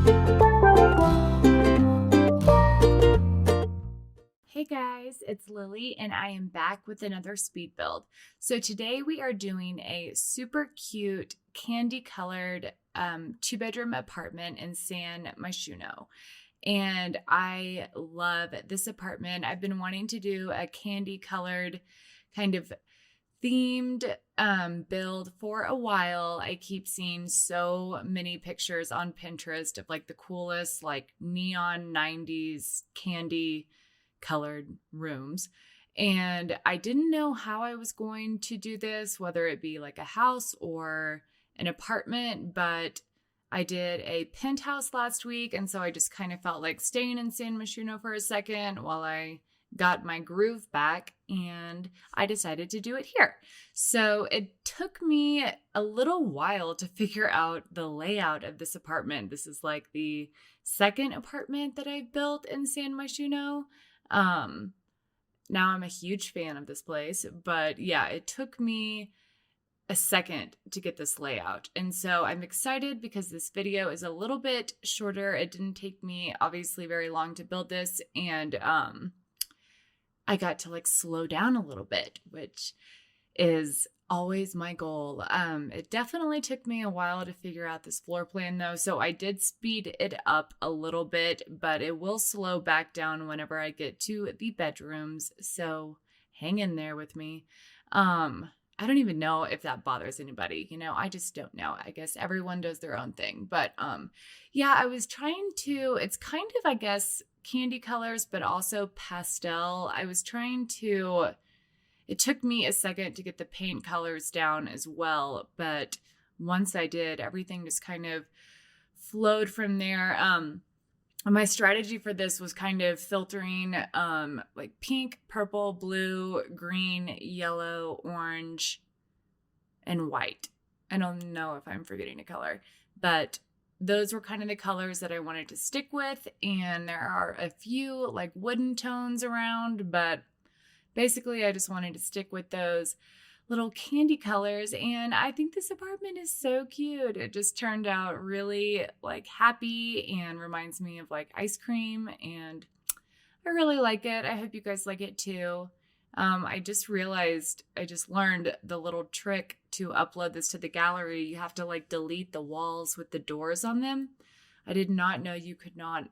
Hey guys, it's Lily and I am back with another speed build. So today we are doing a super cute candy colored 2-bedroom apartment in San Myshuno. And I love this apartment. I've been wanting to do a candy colored kind of themed build for a while. I keep seeing so many pictures on Pinterest of like the coolest like neon 90s candy colored rooms. And I didn't know how I was going to do this, whether it be like a house or an apartment, but I did a penthouse last week. And so I just kind of felt like staying in San Myshuno for a second while I got my groove back, and I decided to do it here. So it took me a little while to figure out the layout of this apartment. This is like the second apartment that I've built in San Myshuno. Now I'm a huge fan of this place, but yeah, it took me a second to get this layout. And so I'm excited because this video is a little bit shorter. It didn't take me obviously very long to build this, and I got to like slow down a little bit, which is always my goal. It definitely took me a while to figure out this floor plan though, so I did speed it up a little bit, but it will slow back down whenever I get to the bedrooms, so hang in there with me. I don't even know if that bothers anybody, I just don't know. I guess everyone does their own thing, but yeah, I was trying to, it's kind of, I guess, candy colors, but also pastel. It took me a second to get the paint colors down as well, but once I did, everything just kind of flowed from there. My strategy for this was kind of filtering like pink, purple, blue, green, yellow, orange, and white. I don't know if I'm forgetting a color, but those were kind of the colors that I wanted to stick with. And there are a few like wooden tones around, but basically I just wanted to stick with those little candy colors. And I think this apartment is so cute. It just turned out really like happy and reminds me of like ice cream. And I really like it. I hope you guys like it too. I just learned the little trick to upload this to the gallery. You have to like delete the walls with the doors on them. I did not know you could not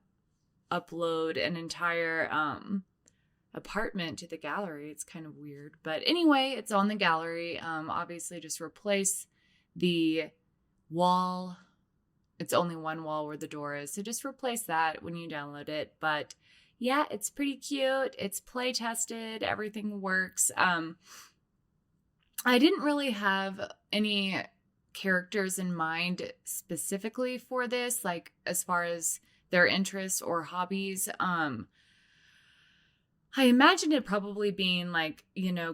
upload an entire apartment to the gallery. It's kind of weird, but anyway, it's on the gallery. Obviously just replace the wall. It's only one wall where the door is, so just replace that when you download it. But yeah, it's pretty cute. It's play tested. Everything works. I didn't really have any characters in mind specifically for this, like as far as their interests or hobbies. I imagine it probably being like,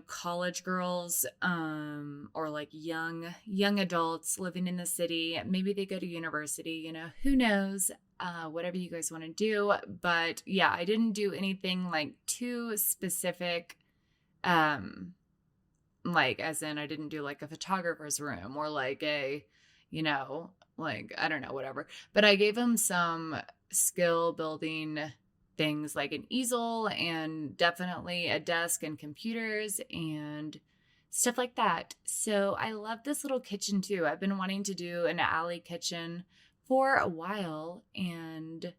college girls, or like young adults living in the city. Maybe they go to university, who knows, whatever you guys want to do. But yeah, I didn't do anything like too specific, like as in I didn't do like a photographer's room or like a, like, I don't know, whatever. But I gave them some skill building things like an easel and definitely a desk and computers and stuff like that. So I love this little kitchen too. I've been wanting to do an alley kitchen for a while, and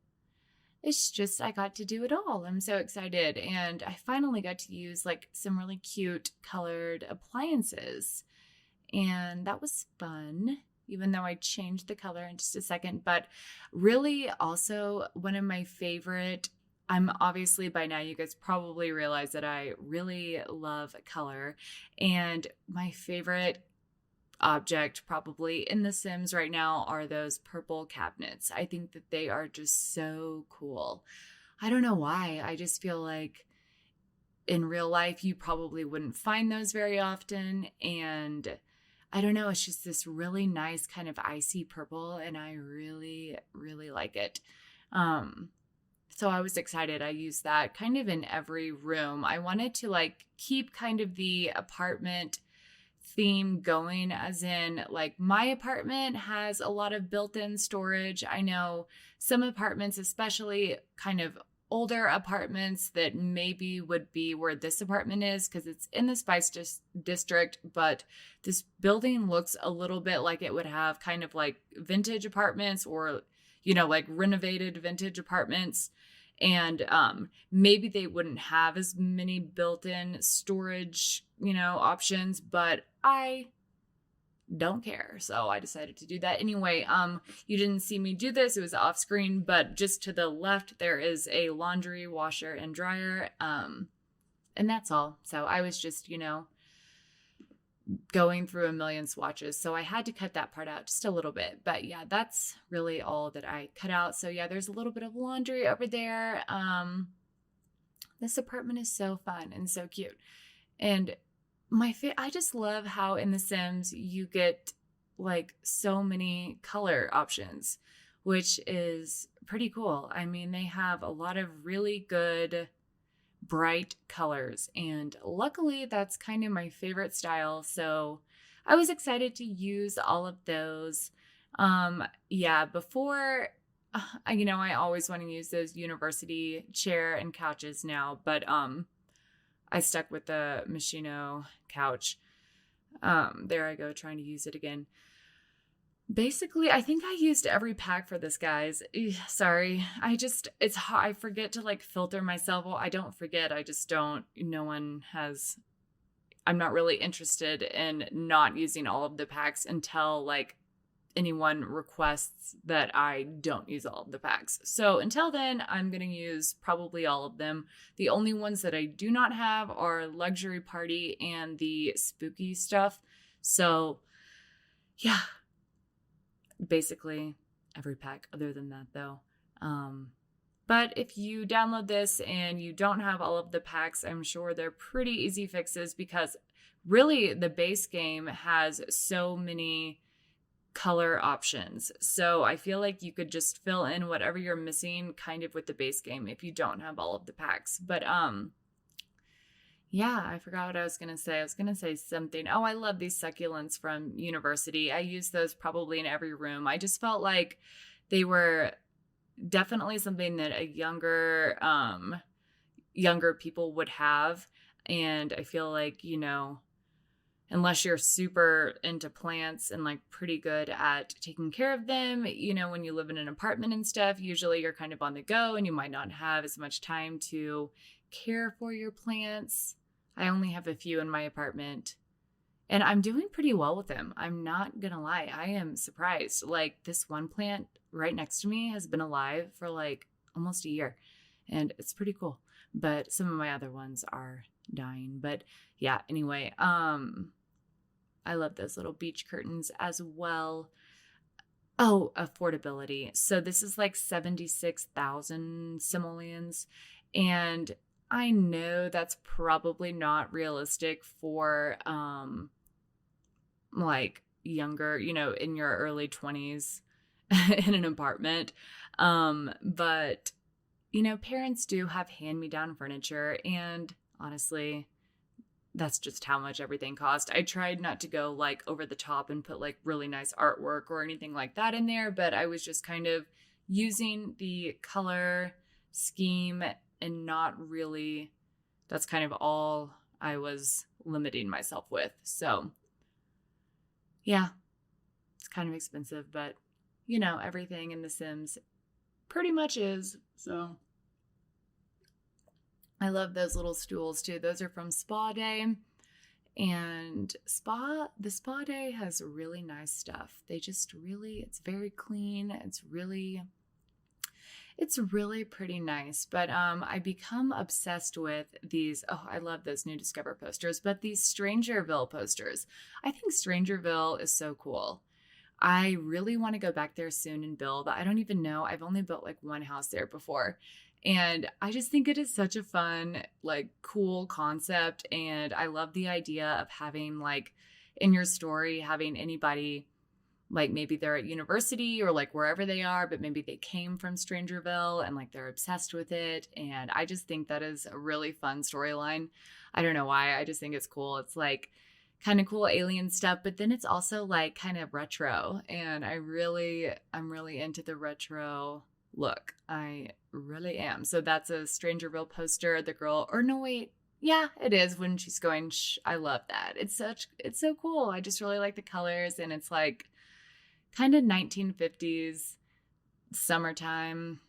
it's just, I got to do it all. I'm so excited. And I finally got to use like some really cute colored appliances, and that was fun, even though I changed the color in just a second. But really also one of my favorite, I'm obviously, by now you guys probably realize that I really love color, and my favorite object probably in The Sims right now are those purple cabinets. I think that they are just so cool. I don't know why. I just feel like in real life you probably wouldn't find those very often, and I don't know, it's just this really nice kind of icy purple, and I really, really like it. So I was excited. I used that kind of in every room. I wanted to like keep kind of the apartment theme going, as in like my apartment has a lot of built-in storage. I know some apartments, especially kind of older apartments, that maybe would be where this apartment is because it's in the district, but this building looks a little bit like it would have kind of like vintage apartments or, like renovated vintage apartments. And maybe they wouldn't have as many built-in storage, options, but I don't care. So I decided to do that anyway. You didn't see me do this. It was off screen, but just to the left, there is a laundry washer and dryer. And that's all. So I was just, going through a million swatches. So I had to cut that part out just a little bit, but yeah, that's really all that I cut out. So yeah, there's a little bit of laundry over there. This apartment is so fun and so cute. And I just love how in The Sims you get like so many color options, which is pretty cool. I mean, they have a lot of really good bright colors, and luckily that's kind of my favorite style. So I was excited to use all of those. Before, I always want to use those university chair and couches now, but I stuck with the Myshuno couch. There I go, trying to use it again. Basically, I think I used every pack for this, guys. Sorry. It's hard. I forget to like filter myself. Well, I don't forget. I just don't. I'm not really interested in not using all of the packs until like anyone requests that I don't use all of the packs. So until then, I'm going to use probably all of them. The only ones that I do not have are Luxury Party and the spooky stuff. So yeah, basically every pack other than that though. But if you download this and you don't have all of the packs, I'm sure they're pretty easy fixes because really the base game has so many color options. So I feel like you could just fill in whatever you're missing kind of with the base game if you don't have all of the packs. But yeah, I forgot what I was going to say. I was going to say something. Oh, I love these succulents from university. I use those probably in every room. I just felt like they were definitely something that a younger people would have. And I feel like, unless you're super into plants and like pretty good at taking care of them, when you live in an apartment and stuff, usually you're kind of on the go and you might not have as much time to care for your plants. I only have a few in my apartment and I'm doing pretty well with them. I'm not gonna lie. I am surprised. Like this one plant right next to me has been alive for like almost a year and it's pretty cool. But some of my other ones are dying. But yeah, anyway, I love those little beach curtains as well. Oh, affordability. So this is like 76,000 simoleons. And I know that's probably not realistic for like younger, in your early 20s in an apartment. But parents do have hand-me-down furniture, and honestly, that's just how much everything cost. I tried not to go like over the top and put like really nice artwork or anything like that in there, but I was just kind of using the color scheme and not really, that's kind of all I was limiting myself with. So yeah, it's kind of expensive, but everything in The Sims pretty much is. So I love those little stools too. Those are from Spa Day. And the Spa Day has really nice stuff. It's very clean. It's really pretty nice. But I become obsessed with these. Oh, I love those new Discover posters, but these Strangerville posters. I think Strangerville is so cool. I really want to go back there soon and build. I don't even know. I've only built like one house there before. And I just think it is such a fun, like cool concept. And I love the idea of having like in your story, having anybody like maybe they're at university or like wherever they are, but maybe they came from Strangerville and like they're obsessed with it. And I just think that is a really fun storyline. I don't know why. I just think it's cool. It's like kind of cool alien stuff, but then it's also like kind of retro, and I'm really into the retro look. I really am. So that's a Strangerville poster. The girl, or no, wait. Yeah, it is when she's going, shh, I love that. It's so cool. I just really like the colors, and it's like kind of 1950s summertime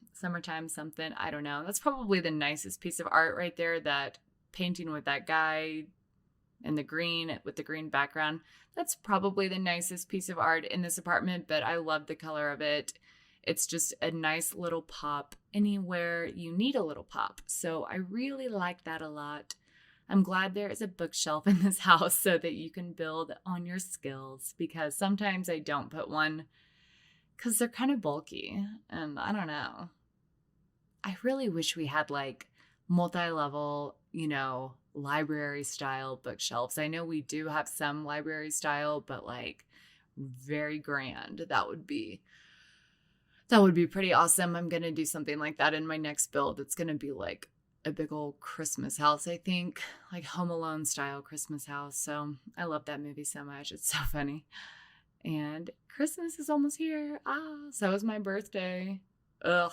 something. I don't know. That's probably the nicest piece of art right there. That painting with that guy and the green with the green background. That's probably the nicest piece of art in this apartment, but I love the color of it. It's just a nice little pop anywhere you need a little pop. So I really like that a lot. I'm glad there is a bookshelf in this house so that you can build on your skills, because sometimes I don't put one because they're kind of bulky, and I don't know. I really wish we had like multi-level, library style bookshelves. I know we do have some library style, but like very grand. That would be pretty awesome. I'm going to do something like that in my next build. It's going to be like a big old Christmas house, I think, like Home Alone style Christmas house. So I love that movie so much. It's so funny. And Christmas is almost here. So is my birthday. Ugh,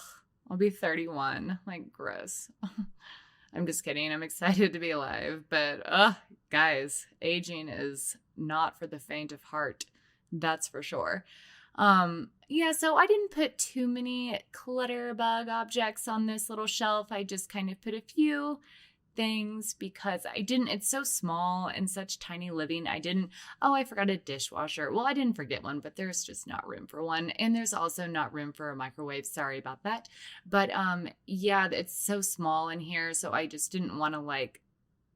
I'll be 31. Like, gross. I'm just kidding. I'm excited to be alive. But, guys, aging is not for the faint of heart. That's for sure. So I didn't put too many clutter bug objects on this little shelf. I just kind of put a few things because it's so small and such tiny living. I forgot a dishwasher. Well, I didn't forget one, but there's just not room for one. And there's also not room for a microwave. Sorry about that. But, it's so small in here. So I just didn't want to like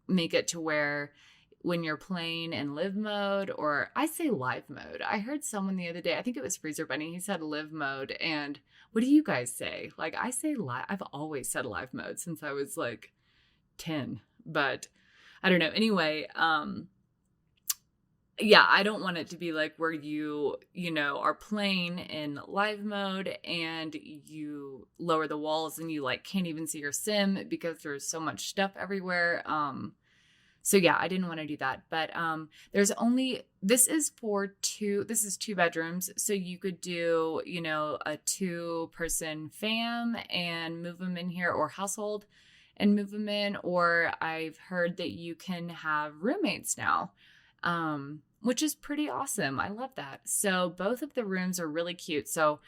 make it to where when you're playing in live mode, or I say live mode. I heard someone the other day, I think it was Freezer Bunny, he said live mode. And what do you guys say? Like, I say live. I've always said live mode since I was like 10, but I don't know. Anyway, I don't want it to be like where you are playing in live mode and you lower the walls and you like can't even see your sim because there's so much stuff everywhere. I didn't want to do that, but this is 2 bedrooms. So you could do, a 2-person fam and move them in here, or household and move them in, or I've heard that you can have roommates now, which is pretty awesome. I love that. So both of the rooms are really cute. So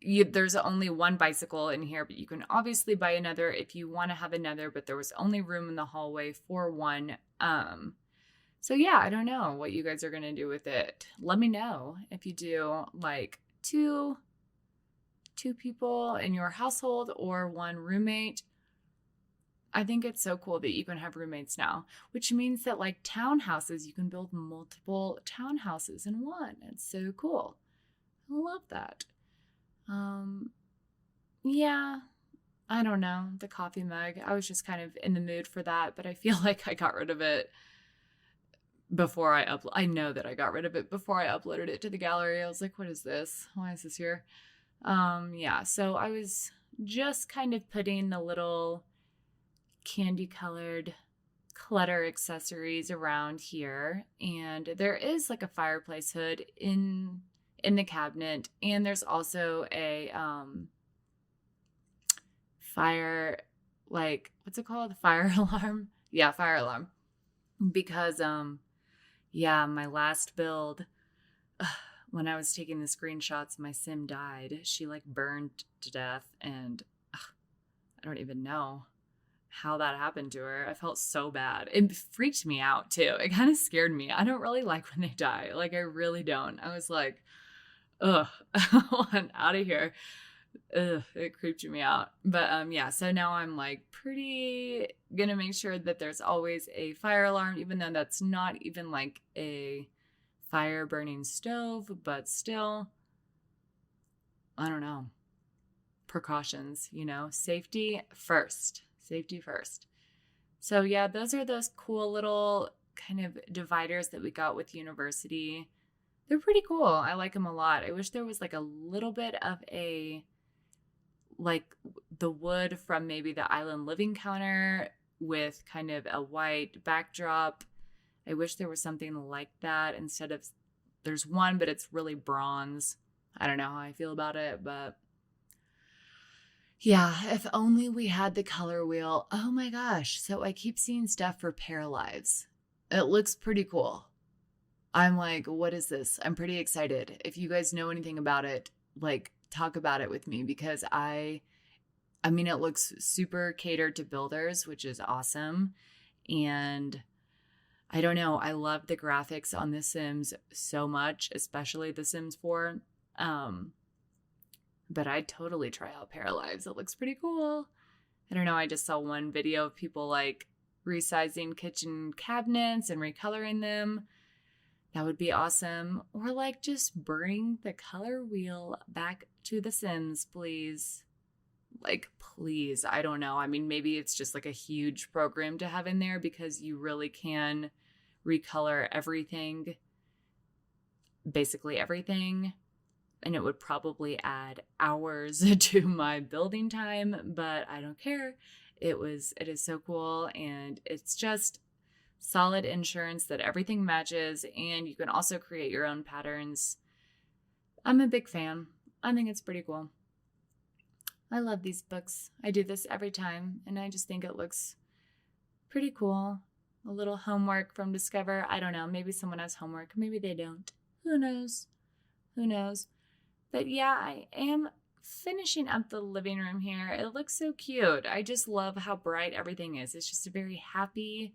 there's only one bicycle in here, but you can obviously buy another if you want to have another, but there was only room in the hallway for one. I don't know what you guys are going to do with it. Let me know if you do like two people in your household or one roommate. I think it's so cool that you can have roommates now, which means that like townhouses, you can build multiple townhouses in one. It's so cool. I love that. I don't know. The coffee mug, I was just kind of in the mood for that, but I feel like I got rid of it before I know that I got rid of it before I uploaded it to the gallery. I was like, what is this? Why is this here? So I was just kind of putting the little candy colored clutter accessories around here, and there is like a fireplace hood in the cabinet, and there's also a fire, like, what's it called? Fire alarm. Yeah, fire alarm. Because my last build, when I was taking the screenshots, my sim died. She like burned to death, and I don't even know how that happened to her. I felt so bad. It freaked me out too. It kind of scared me. I don't really like when they die. Like, I really don't. I was like, ugh, I want out of here. Ugh, it creeped me out. But so now I'm like pretty gonna make sure that there's always a fire alarm, even though that's not even like a fire burning stove, but still, I don't know. Precautions, safety first. Safety first. So yeah, those are those cool little kind of dividers that we got with university. They're pretty cool. I like them a lot. I wish there was like a little bit of like the wood from maybe the island living counter with kind of a white backdrop I wish there was something like that instead of, there's one, but it's really bronze. I don't know how I feel about it, but yeah, if only we had the color wheel. Oh my gosh. So I keep seeing stuff for Pair Lives. It looks pretty cool. I'm like, what is this? I'm pretty excited. If you guys know anything about it, like talk about it with me, because I mean, it looks super catered to builders, which is awesome. And I don't know, I love the graphics on The Sims so much, especially The Sims 4. But I'd totally try out Pair Lives. It looks pretty cool. I don't know, I just saw one video of people like resizing kitchen cabinets and recoloring them. That would be awesome. Or like just bring the color wheel back to The Sims, please. Like, please. I don't know. I mean, maybe it's just like a huge program to have in there because you really can recolor everything, basically everything. And it would probably add hours to my building time, but I don't care. It is so cool, and it's just solid insurance that everything matches, and you can also create your own patterns. I'm a big fan. I think it's pretty cool. I love these books. I do this every time, and I just think it looks pretty cool. A little homework from Discover. I don't know. Maybe someone has homework. Maybe they don't. Who knows? Who knows? But yeah, I am finishing up the living room here. It looks so cute. I just love how bright everything is. It's just a very happy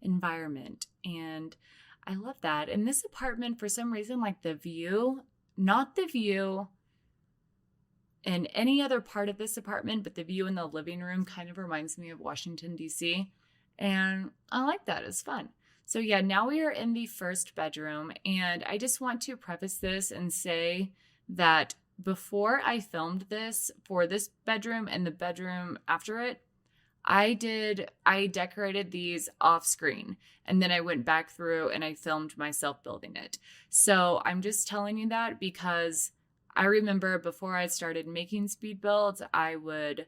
environment, and I love that. In this apartment, for some reason, like the view, not the view in any other part of this apartment, but the view in the living room kind of reminds me of Washington, D.C., and I like that. It's fun. So yeah, now we are in the first bedroom, and I just want to preface this and say that before I filmed this for this bedroom and the bedroom after it, I decorated these off screen, and then I went back through and I filmed myself building it. So I'm just telling you that because I remember before I started making speed builds, I would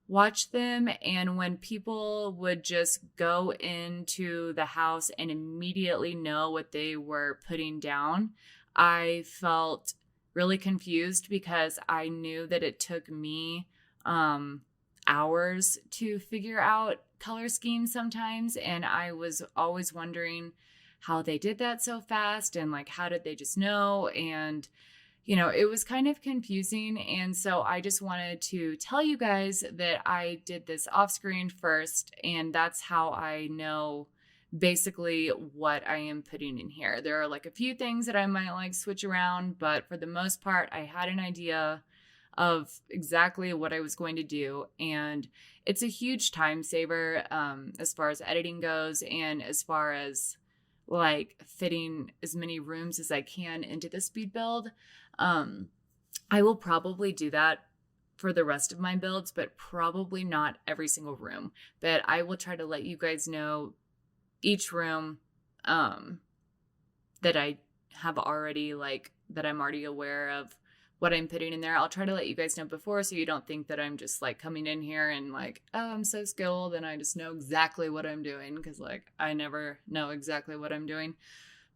watch them, and when people would just go into the house and immediately know what they were putting down, I felt really confused because I knew that it took me hours to figure out color schemes sometimes, and I was always wondering how they did that so fast, and like how did they just know, and it was kind of confusing. And so I just wanted to tell you guys that I did this off screen first, and that's how I know basically what I am putting in here. There are like a few things that I might like switch around, but for the most part, I had an idea of exactly what I was going to do. And it's a huge time saver as far as editing goes, and as far as like fitting as many rooms as I can into the speed build. I will probably do that for the rest of my builds, but probably not every single room. But I will try to let you guys know each room that I have already, like, that I'm already aware of what I'm putting in there. I'll try to let you guys know before, so you don't think that I'm just like coming in here and like, oh, I'm so skilled and I just know exactly what I'm doing, because like I never know exactly what I'm doing.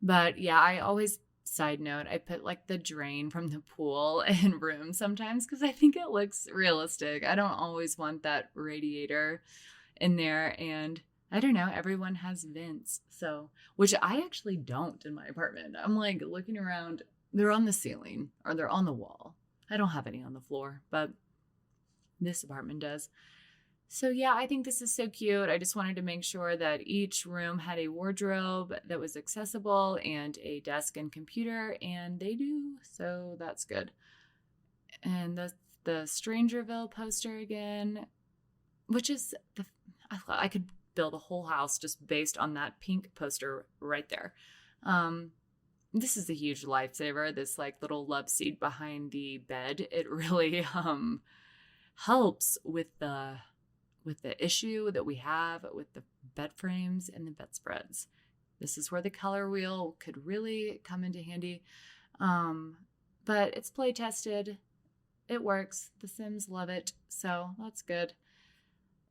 But yeah, I always, side note, I put like the drain from the pool in rooms sometimes because I think it looks realistic. I don't always want that radiator in there, and I don't know, everyone has vents, so, which I actually don't in my apartment. I'm like looking around, they're on the ceiling or they're on the wall. I don't have any on the floor, but this apartment does. So yeah, I think this is so cute. I just wanted to make sure that each room had a wardrobe that was accessible and a desk and computer, and they do, so that's good. And the Strangerville poster again, which is I could build a whole house just based on that pink poster right there. This is a huge lifesaver, this like little love seat behind the bed. It really helps with the issue that we have with the bed frames and the bedspreads. This is where the color wheel could really come into handy. But it's play tested. It works. The Sims love it, so that's good.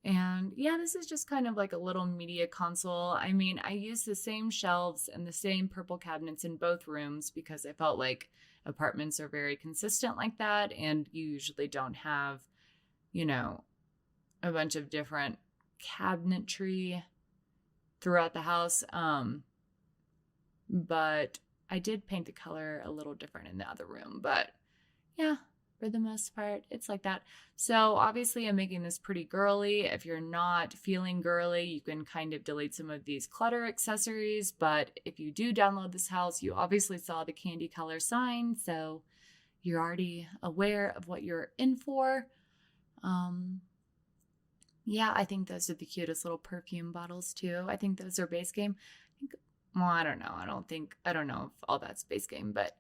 And yeah, this is just kind of like a little media console. I mean, I use the same shelves and the same purple cabinets in both rooms because I felt like apartments are very consistent like that. And you usually don't have, you know, a bunch of different cabinetry throughout the house. But I did paint the color a little different in the other room. But yeah, for the most part, it's like that. So obviously I'm making this pretty girly. If you're not feeling girly, you can kind of delete some of these clutter accessories. But if you do download this house, you obviously saw the candy color sign. So you're already aware of what you're in for. Yeah, I think those are the cutest little perfume bottles too. I think those are base game. Well, I don't know. I don't know if all that's base game, but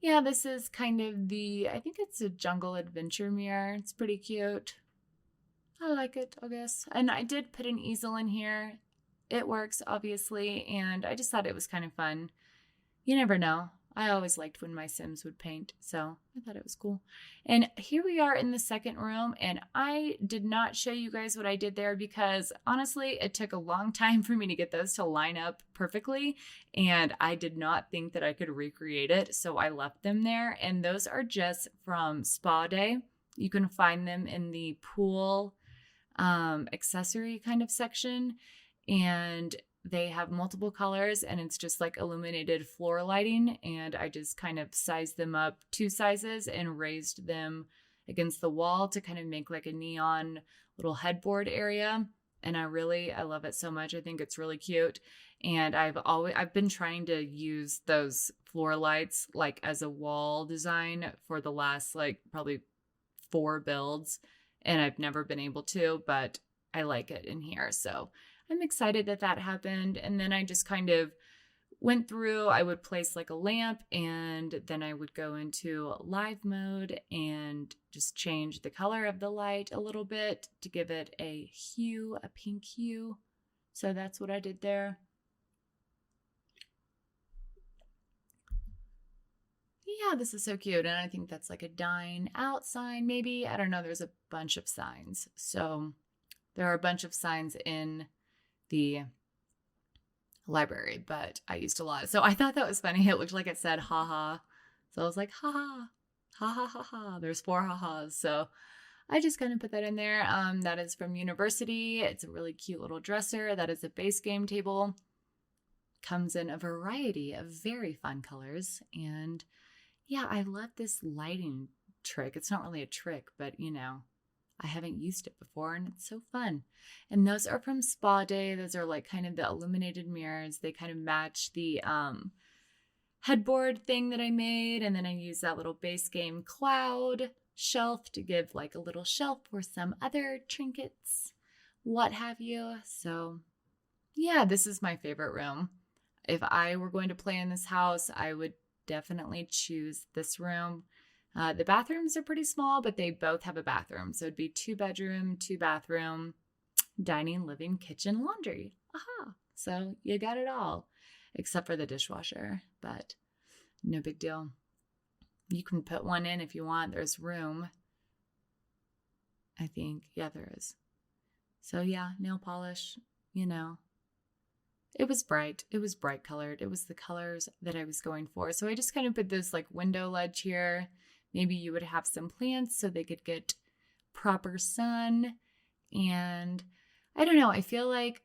yeah, this is kind of I think it's a jungle adventure mirror. It's pretty cute. I like it, I guess. And I did put an easel in here. It works, obviously, and I just thought it was kind of fun. You never know. I always liked when my Sims would paint, so I thought it was cool. And here we are in the second room, and I did not show you guys what I did there because honestly, it took a long time for me to get those to line up perfectly, and I did not think that I could recreate it, so I left them there. And those are just from Spa Day. You can find them in the pool accessory kind of section, and they have multiple colors, and it's just like illuminated floor lighting. And I just kind of sized them up 2 sizes and raised them against the wall to kind of make like a neon little headboard area. And I love it so much. I think it's really cute. And I've been trying to use those floor lights like as a wall design for the last like probably 4 builds. And I've never been able to, but I like it in here. So I'm excited that that happened. And then I just kind of went through, I would place like a lamp, and then I would go into live mode and just change the color of the light a little bit to give it a hue, a pink hue. So that's what I did there. Yeah, this is so cute. And I think that's like a dine out sign, maybe. I don't know. There's a bunch of signs. So there are a bunch of signs in the library, but I used a lot. So I thought that was funny. It looked like it said haha. So I was like, haha, ha ha ha ha. There's 4 ha-has. So I just kind of put that in there. That is from University. It's a really cute little dresser. That is a base game table. Comes in a variety of very fun colors. And yeah, I love this lighting trick. It's not really a trick, but you know, I haven't used it before, and it's so fun. And those are from Spa Day. Those are like kind of the illuminated mirrors. They kind of match the headboard thing that I made. And then I use that little base game cloud shelf to give like a little shelf for some other trinkets, what have you. So yeah, this is my favorite room. If I were going to play in this house, I would definitely choose this room. The bathrooms are pretty small, but they both have a bathroom. So it'd be 2 bedroom, 2 bathroom, dining, living, kitchen, laundry. Aha. So you got it all, except for the dishwasher, but no big deal. You can put one in if you want. There's room, I think. Yeah, there is. So yeah, nail polish, you know. It was bright. It was bright colored. It was the colors that I was going for. So I just kind of put this like window ledge here. Maybe you would have some plants so they could get proper sun. And I don't know. I feel like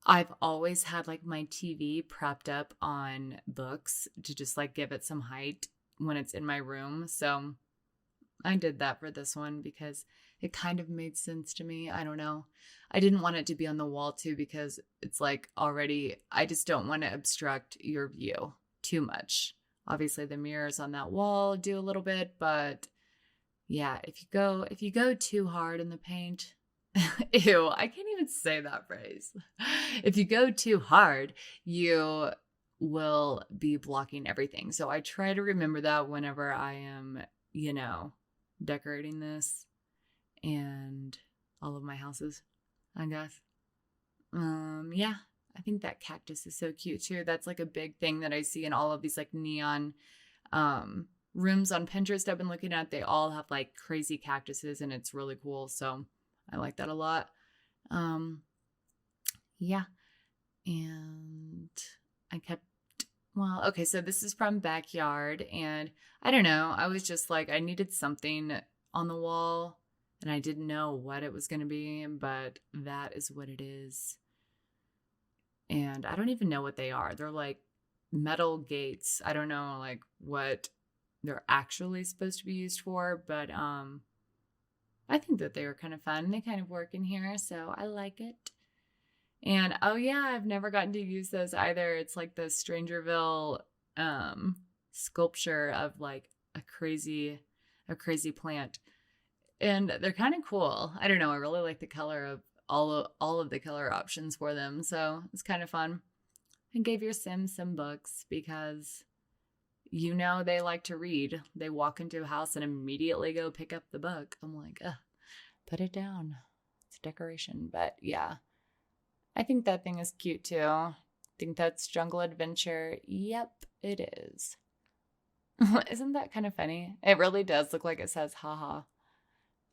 I've always had like my TV propped up on books to just like give it some height when it's in my room. So I did that for this one because it kind of made sense to me. I don't know. I didn't want it to be on the wall too because it's like already, I just don't want to obstruct your view too much. Obviously the mirrors on that wall do a little bit, but yeah, if you go too hard in the paint, ew, I can't even say that phrase. If you go too hard, you will be blocking everything. So I try to remember that whenever I am, you know, decorating this and all of my houses, I guess. Yeah, I think that cactus is so cute too. That's like a big thing that I see in all of these like neon rooms on Pinterest I've been looking at. They all have like crazy cactuses and it's really cool. So I like that a lot. Yeah. And I kept, well, okay, so this is from Backyard, and I don't know. I was just like, I needed something on the wall, and I didn't know what it was going to be, but that is what it is. And I don't even know what they are. They're like metal gates. I don't know like what they're actually supposed to be used for, but I think that they were kind of fun. They kind of work in here, so I like it. And oh yeah, I've never gotten to use those either. It's like the Strangerville sculpture of like a crazy plant. And they're kind of cool. I don't know, I really like the color of all of the color options for them. So it's kind of fun. And gave your Sims some books because they like to read. They walk into a house and immediately go pick up the book. I'm like, put it down. It's decoration. But yeah, I think that thing is cute too. I think that's Jungle Adventure. Yep, it is. Isn't that kind of funny? It really does look like it says haha.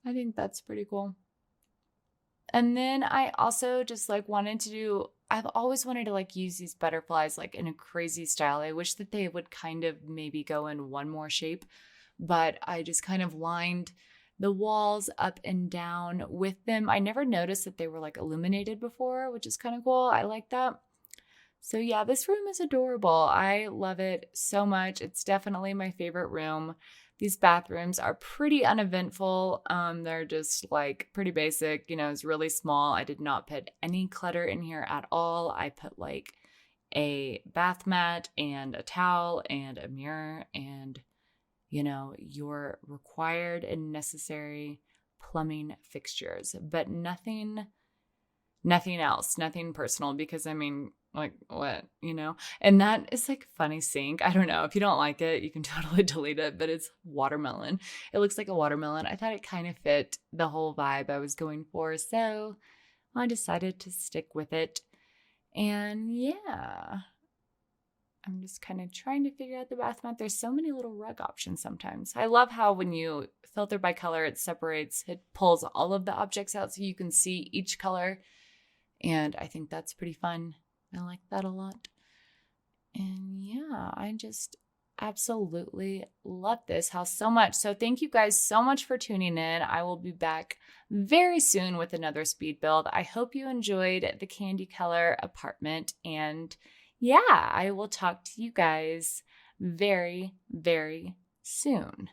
I think that's pretty cool. And then I also just like I've always wanted to like use these butterflies like in a crazy style. I wish that they would kind of maybe go in one more shape, but I just kind of lined the walls up and down with them. I never noticed that they were like illuminated before, which is kind of cool. I like that. So yeah, this room is adorable. I love it so much. It's definitely my favorite room. These bathrooms are pretty uneventful. They're just like pretty basic, it's really small. I did not put any clutter in here at all. I put like a bath mat and a towel and a mirror and, your required and necessary plumbing fixtures, but nothing else, nothing personal, because like what, and that is like funny sink. I don't know if you don't like it, you can totally delete it, but it's watermelon. It looks like a watermelon. I thought it kind of fit the whole vibe I was going for, so I decided to stick with it. And yeah, I'm just kind of trying to figure out the bath mat. There's so many little rug options sometimes. I love how when you filter by color, it pulls all of the objects out so you can see each color. And I think that's pretty fun. I like that a lot. And yeah, I just absolutely love this house so much. So thank you guys so much for tuning in. I will be back very soon with another speed build. I hope you enjoyed the candy color apartment. And yeah, I will talk to you guys very, very soon.